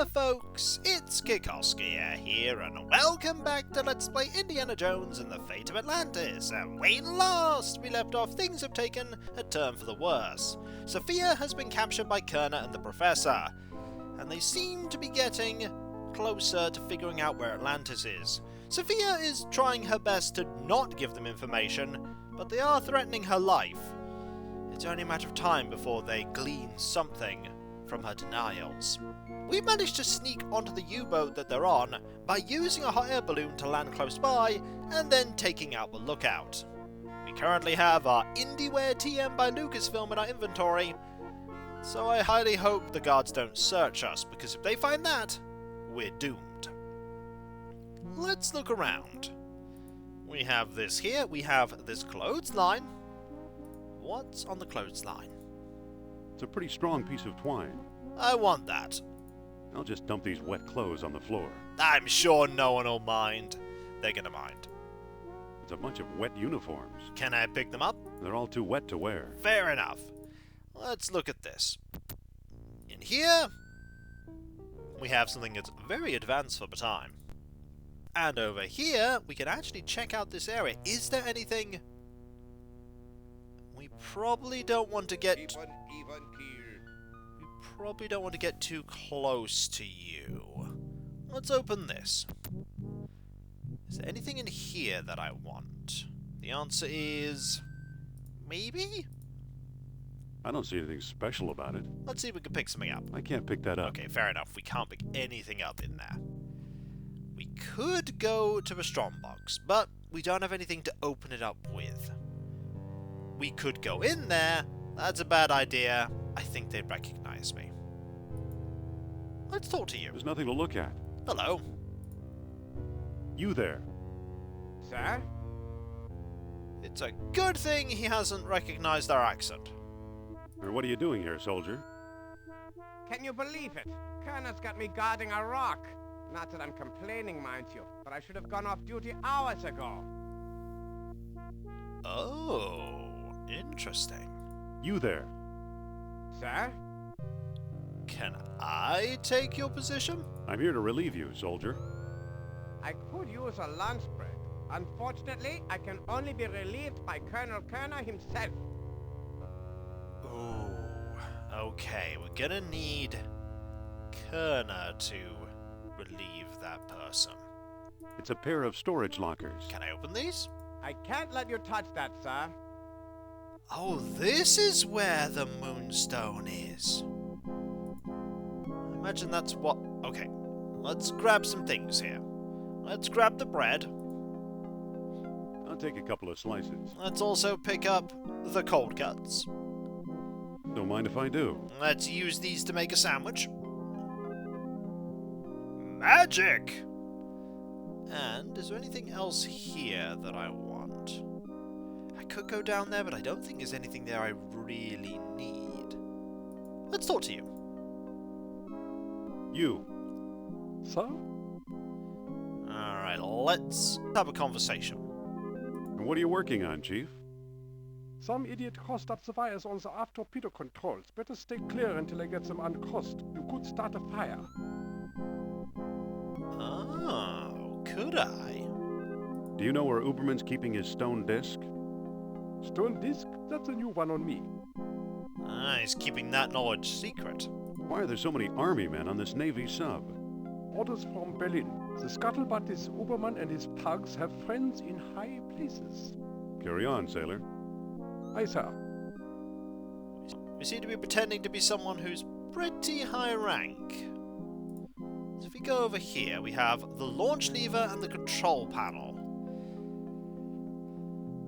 there folks, it's Kikoski here and welcome back to Let's Play Indiana Jones and the Fate of Atlantis. And when last we left off, things have taken a turn for the worse. Sophia has been captured by Kerner and the Professor, and they seem to be getting closer to figuring out where Atlantis is. Sophia is trying her best to not give them information, but they are threatening her life. It's only a matter of time before they glean something from her denials. We've managed to sneak onto the U-boat that they're on by using a hot air balloon to land close by and then taking out the lookout. We currently have our Indy TM by Lucasfilm in our inventory, so I highly hope the guards don't search us, because if they find that, we're doomed. Let's look around. We have this here, we have this clothesline. What's on the clothesline? It's a pretty strong piece of twine. I want that. I'll just dump these wet clothes on the floor. I'm sure no one will mind. They're gonna mind. It's a bunch of wet uniforms. Can I pick them up? They're all too wet to wear. Fair enough. Let's look at this. In here, we have something that's very advanced for the time. And over here, we can actually check out this area. Is there anything... We probably don't want to get... We probably don't want to get too close to you. Let's open this. Is there anything in here that I want? The answer is... maybe? I don't see anything special about it. Let's see if we can pick something up. I can't pick that up. Okay, fair enough. We can't pick anything up in there. We could go to the strongbox, but we don't have anything to open it up with. We could go in there. That's a bad idea. I think they'd recognize me. Let's talk to you. There's nothing to look at. Hello. You there. Sir? It's a good thing he hasn't recognized our accent. Or what are you doing here, soldier? Can you believe it? Kerner's got me guarding a rock. Not that I'm complaining, mind you, but I should have gone off duty hours ago. Oh, interesting. You there. Sir? Can I take your position? I'm here to relieve you, soldier. I could use a lunch break. Unfortunately, I can only be relieved by Colonel Kerner himself. Ooh, okay, we're gonna need Kerner to relieve that person. It's a pair of storage lockers. Can I open these? I can't let you touch that, sir. Oh, this is where the moonstone is. I imagine that's what... Okay, let's grab some things here. Let's grab the bread. I'll take a couple of slices. Let's also pick up the cold cuts. Don't mind if I do. Let's use these to make a sandwich. Magic! And is there anything else here that I want? I could go down there, but I don't think there's anything there I really need. Let's talk to you. You. Sir? Alright, let's have a conversation. And what are you working on, Chief? Some idiot crossed up the wires on the aft torpedo controls. Better stay clear until I get them uncrossed. You could start a fire. Oh, could I? Do you know where Uberman's keeping his stone disc? Stone disc? That's a new one on me. Ah, he's keeping that knowledge secret. Why are there so many army men on this Navy sub? Orders from Berlin. The scuttlebutt is Uberman and his pugs have friends in high places. Carry on, sailor. Aye, sir. We seem to be pretending to be someone who's pretty high rank. So if we go over here, we have the launch lever and the control panel.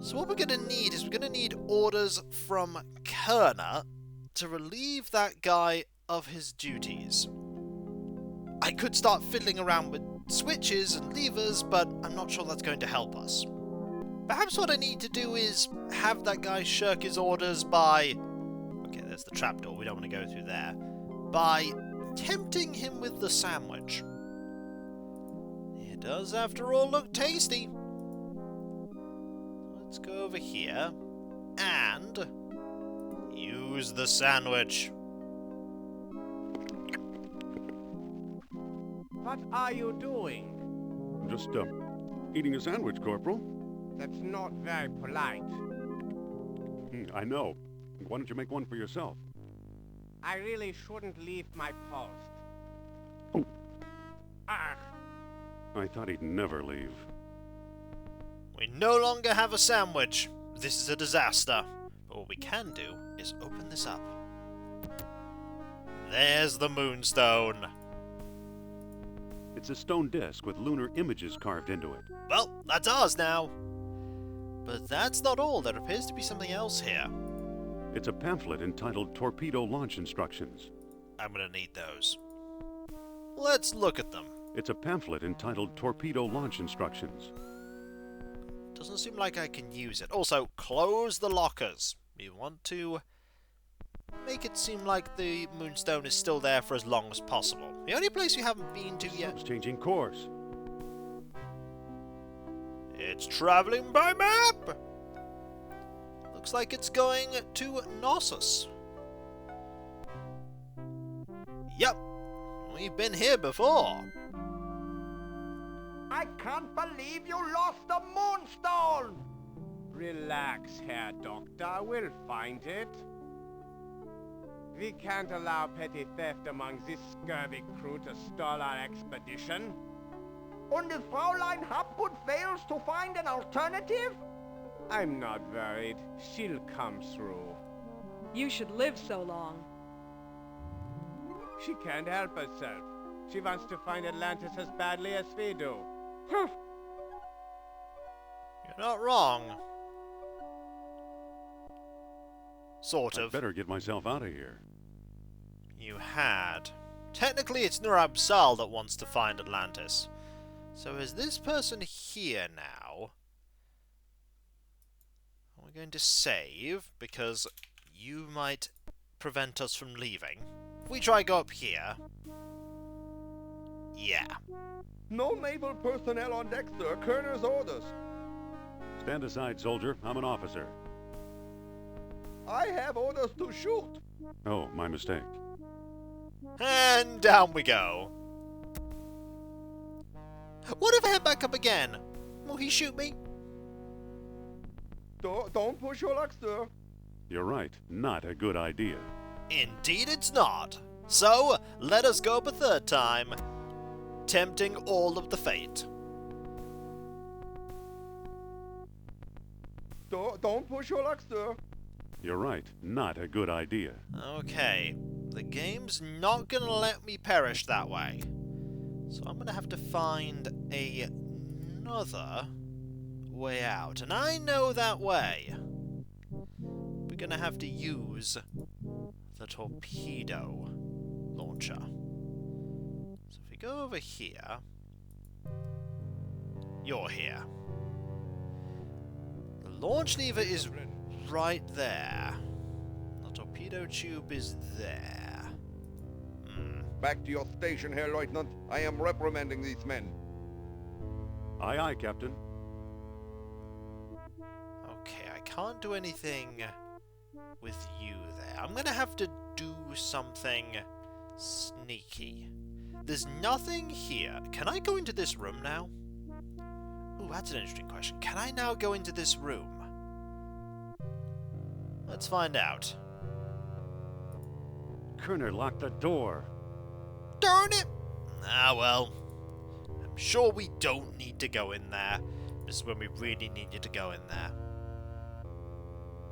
So what we're going to need is we're going to need orders from Kerner to relieve that guy of his duties. I could start fiddling around with switches and levers, but I'm not sure that's going to help us. Perhaps what I need to do is have that guy shirk his orders by... Okay, there's the trapdoor, we don't want to go through there. By tempting him with the sandwich. It does, after all, look tasty. Let's go over here and use the sandwich. What are you doing? Just, eating a sandwich, Corporal. That's not very polite. I know. Why don't you make one for yourself? I really shouldn't leave my post. Oh. Ah! I thought he'd never leave. We no longer have a sandwich. This is a disaster. But what we can do is open this up. There's the moonstone. It's a stone disc with lunar images carved into it. Well, that's ours now. But that's not all. There appears to be something else here. It's a pamphlet entitled Torpedo Launch Instructions. I'm gonna need those. Let's look at them. It's a pamphlet entitled Torpedo Launch Instructions. Doesn't seem like I can use it. Also, close the lockers. We want to make it seem like the moonstone is still there for as long as possible. The only place we haven't been to yet... It's changing course. It's traveling by map! Looks like it's going to Knossos. Yep, we've been here before. I can't believe you lost the moonstone! Relax, Herr Doctor. We'll find it. We can't allow petty theft among this scurvy crew to stall our expedition. And if Fraulein Hapgood fails to find an alternative? I'm not worried. She'll come through. You should live so long. She can't help herself. She wants to find Atlantis as badly as we do. You're not wrong. Sort I'd of. better get myself out of here. You had. Technically, it's Nur Absal that wants to find Atlantis. So is this person here now? We're going to save, because you might prevent us from leaving. If we try go up here... Yeah. No naval personnel on deck, sir. Kerner's orders. Stand aside, soldier. I'm an officer. I have orders to shoot. Oh, my mistake. And down we go. What if I head back up again? Will he shoot me? Don't push your luck, sir. You're right. Not a good idea. Indeed it's not. So, let us go up a third time, tempting all of the fate. Don't push your luck, sir. You're right. Not a good idea. Okay, the game's not gonna let me perish that way. So I'm gonna have to find another way out. And I know that way. We're gonna have to use the torpedo launcher. So if we go over here... You're here. The launch lever is right there. The torpedo tube is there. Back to your station, Herr Lieutenant. I am reprimanding these men. Aye, aye, Captain. Okay, I can't do anything with you there. I'm gonna have to do something sneaky. There's nothing here. Can I go into this room now? Ooh, that's an interesting question. Can I now go into this room? Let's find out. Kerner locked the door. Darn it! Ah, well. I'm sure we don't need to go in there. This is when we really needed to go in there.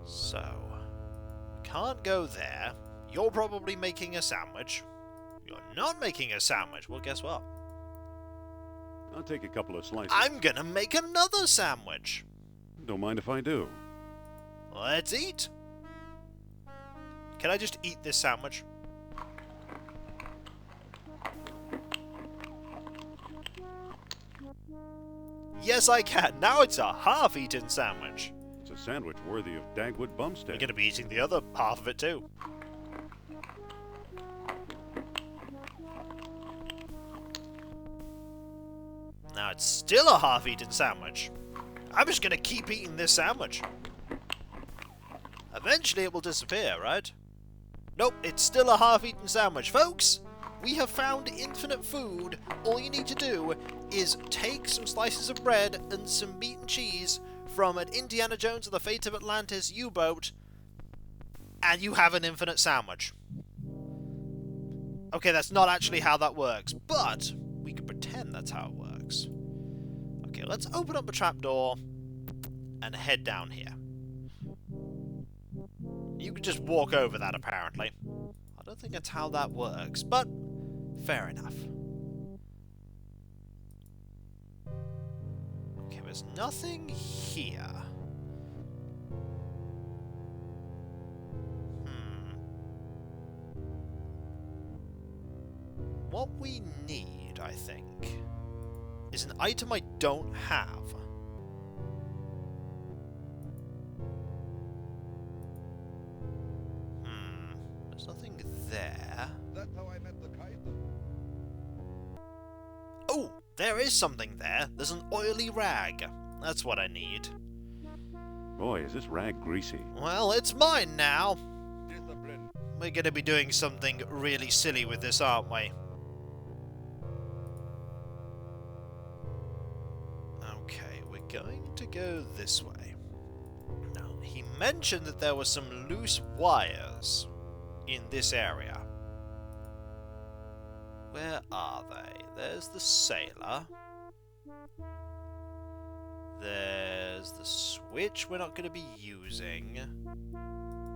So, we can't go there. You're probably making a sandwich. You're not making a sandwich. Well, guess what? I'll take a couple of slices. I'm gonna make another sandwich. Don't mind if I do. Let's eat. Can I just eat this sandwich? Yes, I can. Now it's a half-eaten sandwich. It's a sandwich worthy of Dagwood Bumstead. We're going to be eating the other half of it too. Now it's still a half-eaten sandwich. I'm just going to keep eating this sandwich. Eventually it will disappear, right? Nope, it's still a half-eaten sandwich. Folks, We have found infinite food. All you need to do is take some slices of bread and some meat and cheese from an Indiana Jones and the Fate of Atlantis U-Boat, and you have an infinite sandwich. Okay, that's not actually how that works, but we can pretend that's how it works. Okay, let's open up the trapdoor and head down here. You can just walk over that, apparently. I don't think that's how that works, but fair enough. Okay, there's nothing here. What we need, I think, is an item I don't have. There's nothing there. That's how I met the Kaiser. Oh, there is something there. There's an oily rag. That's what I need. Boy, is this rag greasy. Well, it's mine now. Discipline. We're going to be doing something really silly with this, aren't we? Okay, we're going to go this way. Now, he mentioned that there were some loose wires in this area. Where are they? There's the sailor. There's the switch we're not going to be using.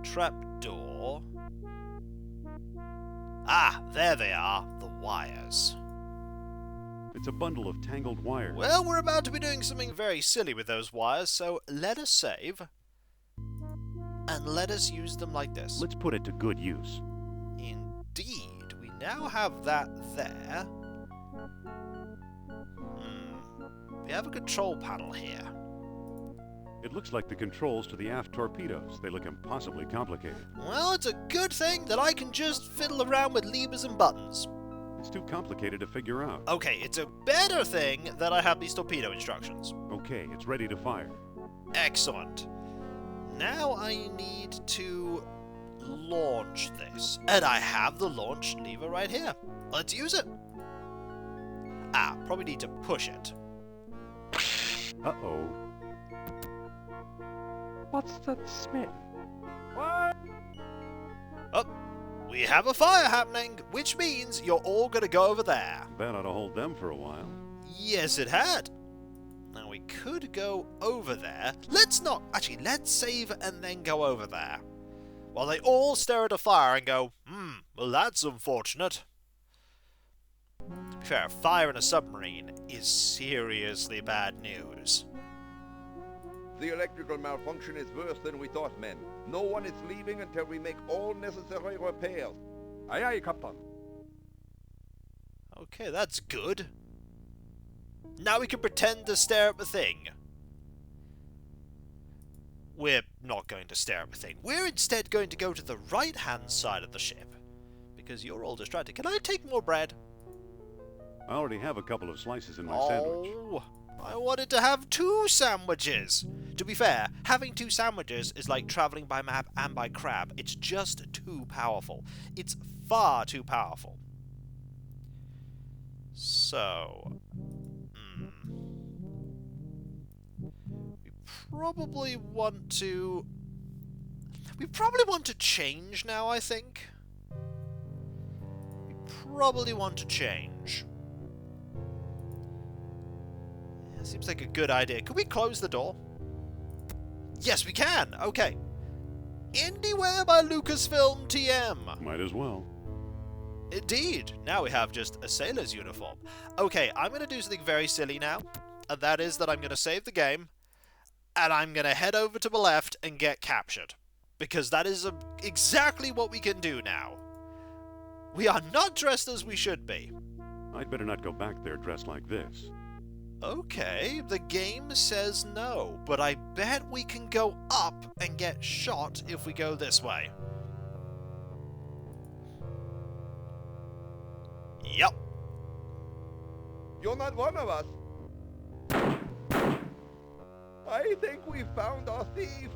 Trapdoor. Ah, there they are, the wires. It's a bundle of tangled wires. Well, we're about to be doing something very silly with those wires, so let us save. And let us use them like this. Let's put it to good use. Indeed, we now have that there. We have a control panel here. It looks like the controls to the aft torpedoes. They look impossibly complicated. Well, it's a good thing that I can just fiddle around with levers and buttons. It's too complicated to figure out. Okay, it's a better thing that I have these torpedo instructions. Okay, it's ready to fire. Excellent. Now I need to launch this. And I have the launch lever right here. Let's use it. Ah, probably need to push it. Uh-oh. What's that smell? What? Oh, we have a fire happening, which means you're all going to go over there. That ought to hold them for a while. Yes, it had. Now we could go over there. Let's not. Actually, let's save and then go over there. While they all stare at a fire and go, well, that's unfortunate. To be fair, fire in a submarine is seriously bad news. The electrical malfunction is worse than we thought, men. No one is leaving until we make all necessary repairs. Aye, aye, Captain. Okay, that's good. Now we can pretend to stare at the thing. We're not going to stare at the thing. We're instead going to go to the right-hand side of the ship. Because you're all distracted. Can I take more bread? I already have a couple of slices in my sandwich. Oh, I wanted to have 2 sandwiches. To be fair, having 2 sandwiches is like traveling by map and by crab. It's just too powerful. It's far too powerful. So, we probably want to change now, I think. We probably want to change. Yeah, seems like a good idea. Could we close the door? Yes, we can! Okay. Indyware by Lucasfilm TM. Might as well. Indeed. Now we have just a sailor's uniform. Okay, I'm going to do something very silly now. And that is that I'm going to save the game. And I'm going to head over to the left and get captured. Because that is exactly what we can do now. We are not dressed as we should be. I'd better not go back there dressed like this. Okay, the game says no, but I bet we can go up and get shot if we go this way. Yup. You're not one of us. I think we found our thief.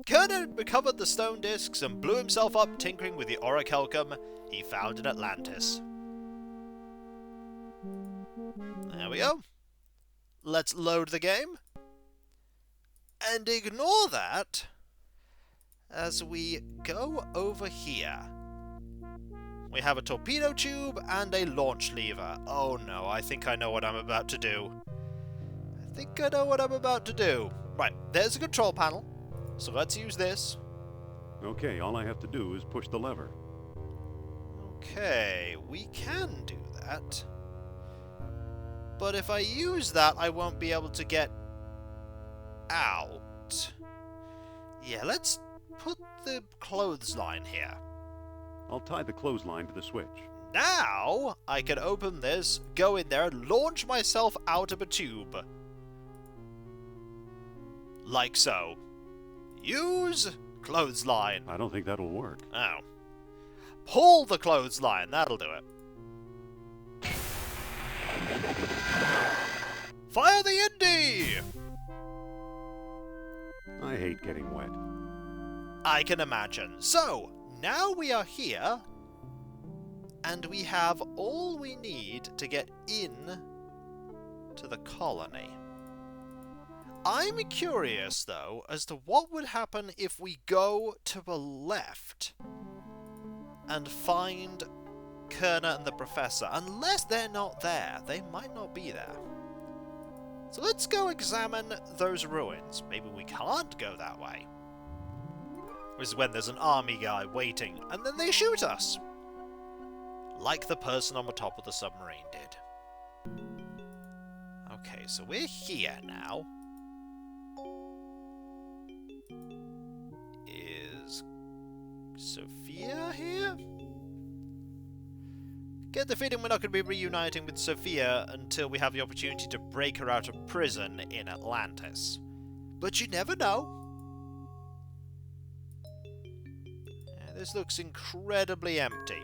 Kerner recovered the stone discs and blew himself up tinkering with the orichalcum he found in Atlantis. There we go. Let's load the game. And ignore that as we go over here. We have a torpedo tube and a launch lever. Oh no, I think I know what I'm about to do. Right, there's a control panel. So let's use this. Okay, all I have to do is push the lever. Okay, we can do that. But if I use that, I won't be able to get out. Yeah, let's put the clothesline here. I'll tie the clothesline to the switch. Now, I can open this, go in there, and launch myself out of a tube. Like so. Use clothesline. I don't think that'll work. Oh. Pull the clothesline, that'll do it. Fire the Indy! I hate getting wet. I can imagine. So, now we are here, and we have all we need to get in to the colony. I'm curious, though, as to what would happen if we go to the left and find Kerner and the Professor. Unless they're not there. They might not be there. So let's go examine those ruins. Maybe we can't go that way. This is when there's an army guy waiting, and then they shoot us. Like the person on the top of the submarine did. Okay, so we're here now. Is Sophia here? Get the feeling we're not going to be reuniting with Sophia until we have the opportunity to break her out of prison in Atlantis. But you never know. Yeah, this looks incredibly empty.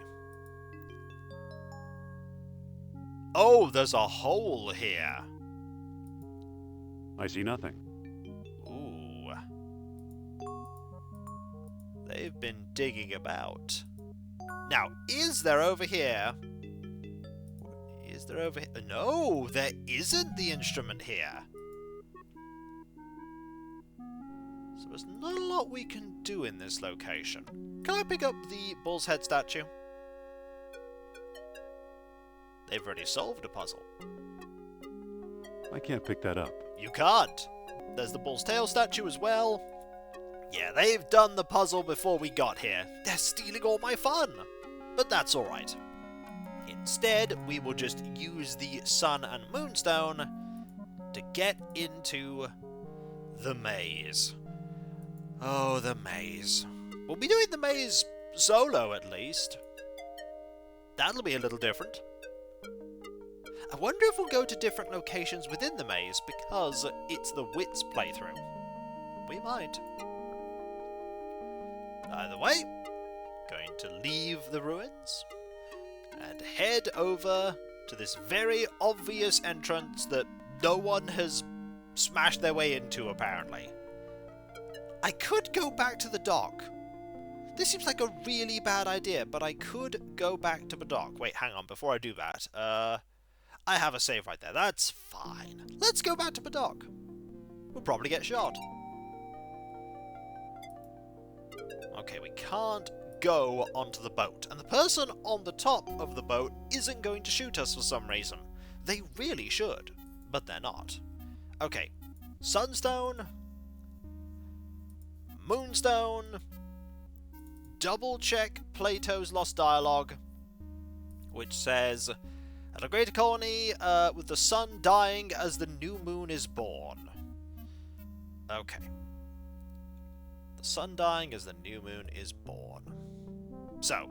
Oh, there's a hole here. I see nothing. Ooh. They've been digging about. Now, is there over here? Is there over here? No, there isn't the instrument here. So there's not a lot we can do in this location. Can I pick up the bull's head statue? They've already solved a puzzle. I can't pick that up. You can't. There's the bull's tail statue as well. Yeah, they've done the puzzle before we got here. They're stealing all my fun. But that's alright. Instead, we will just use the sun and moonstone to get into the maze. Oh, the maze. We'll be doing the maze solo, at least. That'll be a little different. I wonder if we'll go to different locations within the maze because it's the Wits playthrough. We might. Either way, going to leave the ruins and head over to this very obvious entrance that no one has smashed their way into, apparently. I could go back to the dock. This seems like a really bad idea, but I could go back to the dock. Wait, hang on, before I do that, I have a save right there. That's fine. Let's go back to the dock. We'll probably get shot. Okay, we can't go onto the boat. And the person on the top of the boat isn't going to shoot us for some reason. They really should, but they're not. Okay, sunstone, moonstone, double check Plato's Lost Dialogue, which says, at a greater colony with the sun dying as the new moon is born. Okay. The sun dying as the new moon is born. So,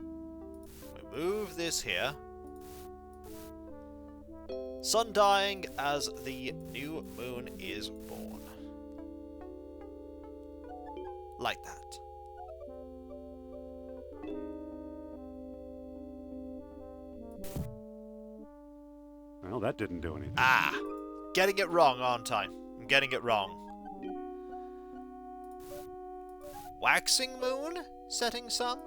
we move this here. Sun dying as the new moon is born. Like that. Well, that didn't do anything. Ah! Getting it wrong, aren't I? I'm getting it wrong. waxing moon? Setting sun?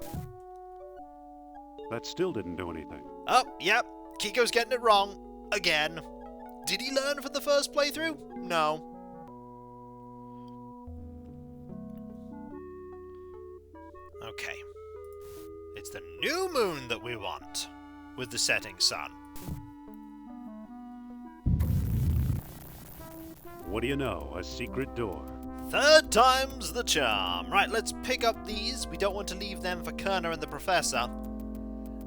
That still didn't do anything. Oh, yep. Kiko's getting it wrong. Again. Did he learn from the first playthrough? No. Okay. It's the new moon that we want, with the setting sun. What do you know? A secret door. Third time's the charm. Right, let's pick up these. We don't want to leave them for Kerner and the Professor.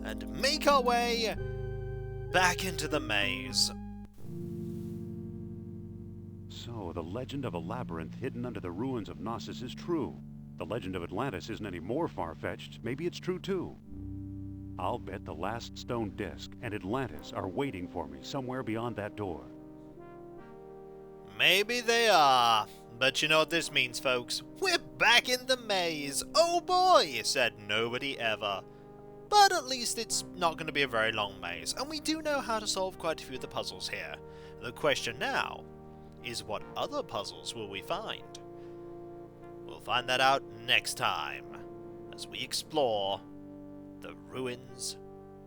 And make our way back into the maze. So, the legend of a labyrinth hidden under the ruins of Knossos is true. The legend of Atlantis isn't any more far-fetched. Maybe it's true too. I'll bet the last stone disc and Atlantis are waiting for me somewhere beyond that door. Maybe they are. But you know what this means, folks? We're back in the maze. Oh boy, said nobody ever. But at least it's not going to be a very long maze, and we do know how to solve quite a few of the puzzles here. The question now is, what other puzzles will we find? We'll find that out next time, as we explore the ruins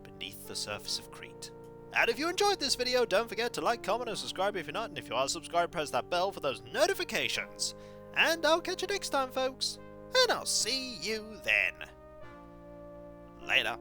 beneath the surface of Crete. And if you enjoyed this video, don't forget to like, comment, and subscribe if you're not, and if you are subscribed, press that bell for those notifications. And I'll catch you next time, folks, and I'll see you then. Later.